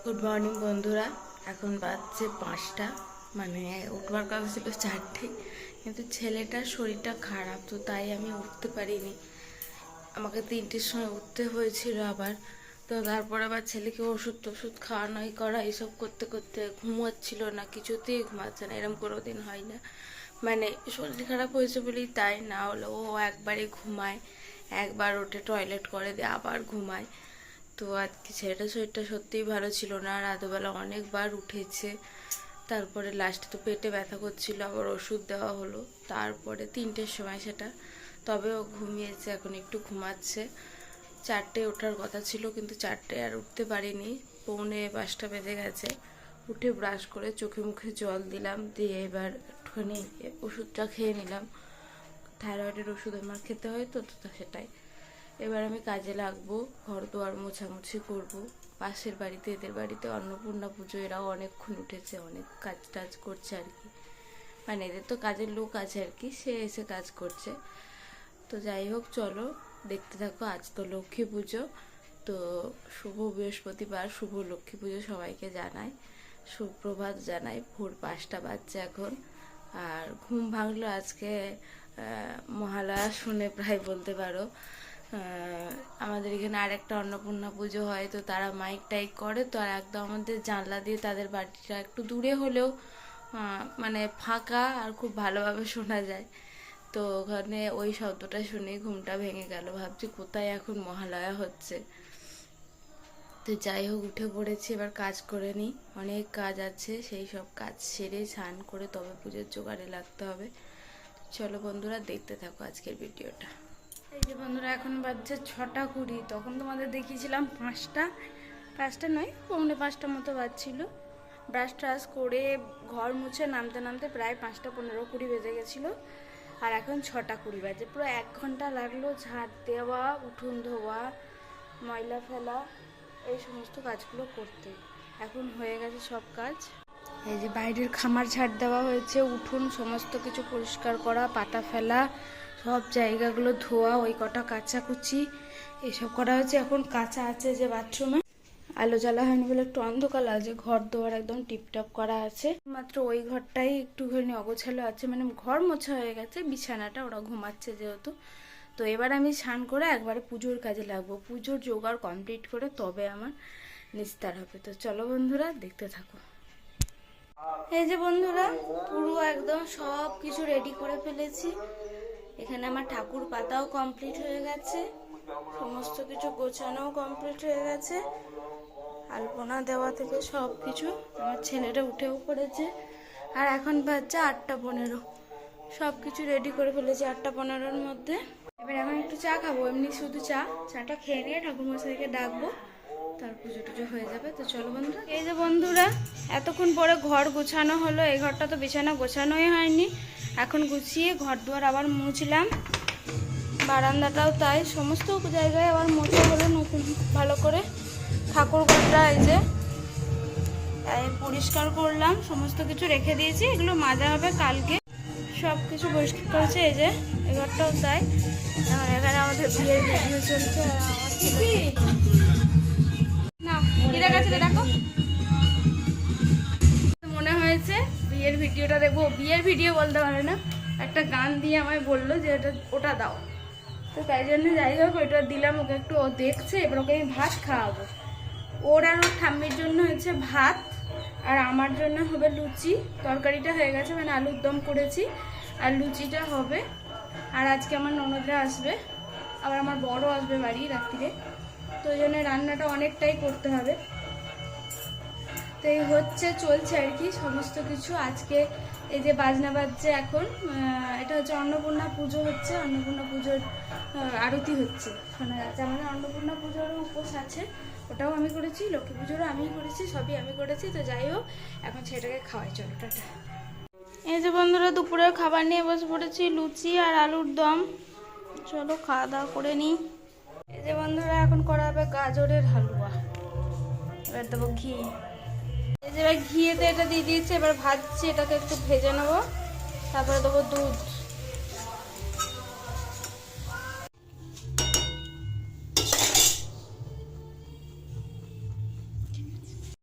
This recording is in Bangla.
গুড মর্নিং বন্ধুরা। এখন বাজছে 5টা, মানে উঠবার কথা ছিল 4টে, কিন্তু ছেলেটার শরীরটা খারাপ, তো তাই আমি উঠতে পারিনি। আমাকে 3টের সময় উঠতে হয়েছিল আবার। তো তারপর আবার ছেলেকে ওষুধ টষুধ খাওয়ানো করা এইসব করতে করতে ঘুমোচ্ছিল না, কিছুতেই ঘুমাচ্ছে না। এরকম কোনো দিন হয় না, মানে শরীর খারাপ হয়েছে বলেই তাই, না হলে ও একবারে ঘুমায়, একবার ওঠে টয়লেট করে দিয়ে আবার ঘুমায়। তো আজকে ছেলেটার শরীরটা সত্যিই ভালো ছিল না, রাতবেলা অনেকবার উঠেছে। তারপরে লাস্টে তো পেটে ব্যথা করছিল, আবার ওষুধ দেওয়া হলো। তারপরে 3টের সময় সেটা, তবে ও ঘুমিয়েছে, এখন একটু ঘুমাচ্ছে। 4টে ওঠার কথা ছিল, কিন্তু 4টে আর উঠতে পারিনি, 4:45 বেজে গেছে। উঠে ব্রাশ করে চোখে মুখে জল দিলাম, দিয়ে এবার একটুখানি ওষুধটা খেয়ে নিলাম। থাইরয়েডের ওষুধ আমার খেতে হয়, তো সেটাই। এবার আমি কাজে লাগবো, ঘর দুয়ার মোছামুছি করবো। পাশের বাড়িতে, এদের বাড়িতে অন্নপূর্ণা পুজো, এরাও অনেকক্ষণ উঠেছে, অনেক কাজ টাজ করছে আর কি, মানে এদের তো কাজের লোক আছে আর কি, সে এসে কাজ করছে। তো যাই হোক, চলো দেখতে থাকো। আজ তো লক্ষ্মী পুজো, তো শুভ বৃহস্পতিবার, শুভ লক্ষ্মী পুজো সবাইকে জানাই, সুপ্রভাত জানাই। ভোর 5টা বাজছে এখন। আর ঘুম ভাঙলো আজকে মহালয়া শুনে, প্রায় বলতে পারো। আমাদের এখানে আরেকটা অন্নপূর্ণা পুজো হয়, তো তারা মাইক টাইক করে, তো আর একদম আমাদের জানলা দিয়ে তাদের বাড়িটা একটু দূরে হলেও মানে ফাঁকা, আর খুব ভালোভাবে শোনা যায়। তো ওখানে ওই শব্দটা শুনে ঘুমটা ভেঙে গেল, ভাবছি কোথায় এখন মহালয়া হচ্ছে। তো যাই হোক, উঠে পড়েছি, এবার কাজ করে নিই, অনেক কাজ আছে, সেই সব কাজ সেরে স্নান করে তবে পুজোর জোগাড়ে লাগতে হবে। চলো বন্ধুরা, দেখতে থাকো আজকের ভিডিওটা। এই যে বন্ধুরা, এখন বাজছে 6টা 20, তখন তোমাদের দেখিয়েছিলাম 5টা নয়, 4:45 মতো বাজছিল। ব্রাশ ট্রাশ করে ঘর মুছে নামতে নামতে প্রায় 5:15-20 বেজে গেছিলো। আর এখন 6টা 20 বাজে, পুরো 1 ঘন্টা লাগলো ঝাড় দেওয়া, উঠোন ধোয়া, ময়লা ফেলা, এই সমস্ত কাজগুলো করতে। এখন হয়ে গেছে সব কাজ। এই যে বাইরের খামার ঝাড় দেওয়া হয়েছে, উঠোন সমস্ত কিছু পরিষ্কার করা, পাতা ফেলা, সব জায়গাগুলো ধোয়া, ওই কটা কাচাকুচি এসব করা হয়েছে। এখন কাঁচা আছে যে বাথরুমে, আলো জ্বালা হয়নি বলে একটু অন্ধকার লাগছে। ঘর দোয়ার একদম টিপটপ করা আছে, মাত্র ওই ঘরটাই একটুখানি অগোছালো আছে, মানে ঘর মোছা হয়ে গেছে, বিছানাটা ওরা ঘুমাচ্ছে যেহেতু। তো এবার আমি স্নান করে একবারে পুজোর কাজে লাগবো, পুজোর জোগাড় কমপ্লিট করে তবে আমার নিস্তার হবে। তো চলো বন্ধুরা, দেখতে থাকো। এই যে বন্ধুরা, পুরো একদম সব কিছু রেডি করে ফেলেছি। এখানে আমার ঠাকুর পাতাও কমপ্লিট হয়ে গেছে, সমস্ত কিছু গোছানোও কমপ্লিট হয়ে গেছে, আলপনা দেওয়া থেকে সব কিছু। আমার ছেলেটা উঠেও পড়েছে, আর এখন বাজছে 8:15, সব কিছু রেডি করে ফেলেছি 8:15-র মধ্যে। এবার এখন একটু চা খাবো, এমনি শুধু চাটা খেয়ে নিয়ে ঠাকুরমশাইকে ডাকবো, তার পুজো টুজো হয়ে যাবে। তো চলো বন্ধুরা। এই যে বন্ধুরা, এতক্ষণ পরে ঘর গোছানো হলো। এই ঘরটা তো বিছানা গোছানোই হয়নি, এখন গুছিয়ে ঘর দুয়ার আবার মুছলাম, বারান্দাটাও তাই, সমস্ত জায়গায় আবার মোছা হলো নতুন ভালো করে। ঠাকুর ঘরটা এই যে পরিষ্কার করলাম, সমস্ত কিছু রেখে দিয়েছি, এগুলো মাজা হবে কালকে। সব কিছু পরিষ্কার করেছে, এই যে এই ঘরটাও তাই। এখানে আমাদের বিয়ের ভিডিও চলছে, দেখো মনে হয়েছে বিয়ের ভিডিওটা দেখবো, বিয়ের ভিডিও বলতে পারে না, একটা গান দিয়ে আমায় বললো যে ওটা দাও, তো তাই জন্য যাই হোক ওইটা দিলাম ওকে একটু। ও দেখছে, এবার ওকে আমি ভাত খাওয়াবো। ওর আর ওর ঠাম্মির জন্য হচ্ছে ভাত, আর আমার জন্য হবে লুচি। তরকারিটা হয়ে গেছে, মানে আলুর দম করেছি, আর লুচিটা হবে। আর আজকে আমার ননদরা আসবে, আবার আমার বড় আসবে বাড়ি রাত্রিরে, তো ওই জন্য রান্নাটা অনেকটাই করতে হবে। তো এই হচ্ছে চলছে আর কি সমস্ত কিছু। আজকে এই যে বাজনা বাজছে এখন, এটা হচ্ছে অন্নপূর্ণা পুজো হচ্ছে, অন্নপূর্ণা পুজোর আরতি হচ্ছে শোনা যাচ্ছে। আমাদের অন্নপূর্ণা পুজোরও উপোস আছে, ওটাও আমি করেছি, লক্ষ্মী পুজোরও আমিই করেছি, সবই আমি করেছি। তো যাই হোক, এখন ছেলেটাকে খাওয়াই, চলো টাটা। এই যে বন্ধুরা, দুপুরের খাবার নিয়ে বসে পড়েছি, লুচি আর আলুর দম। চলো খাওয়া দাওয়া করে নিই। এই যে বন্ধুরা, এখন করা হবে গাজরের হালুয়া, এবার দেবো ঘি। এই যে এবার ঘিয়েতে এটা দিয়ে দিয়েছি, এবার ভাজছি, এটাকে একটু ভেজে নেবো, তারপরে দেবো দুধ।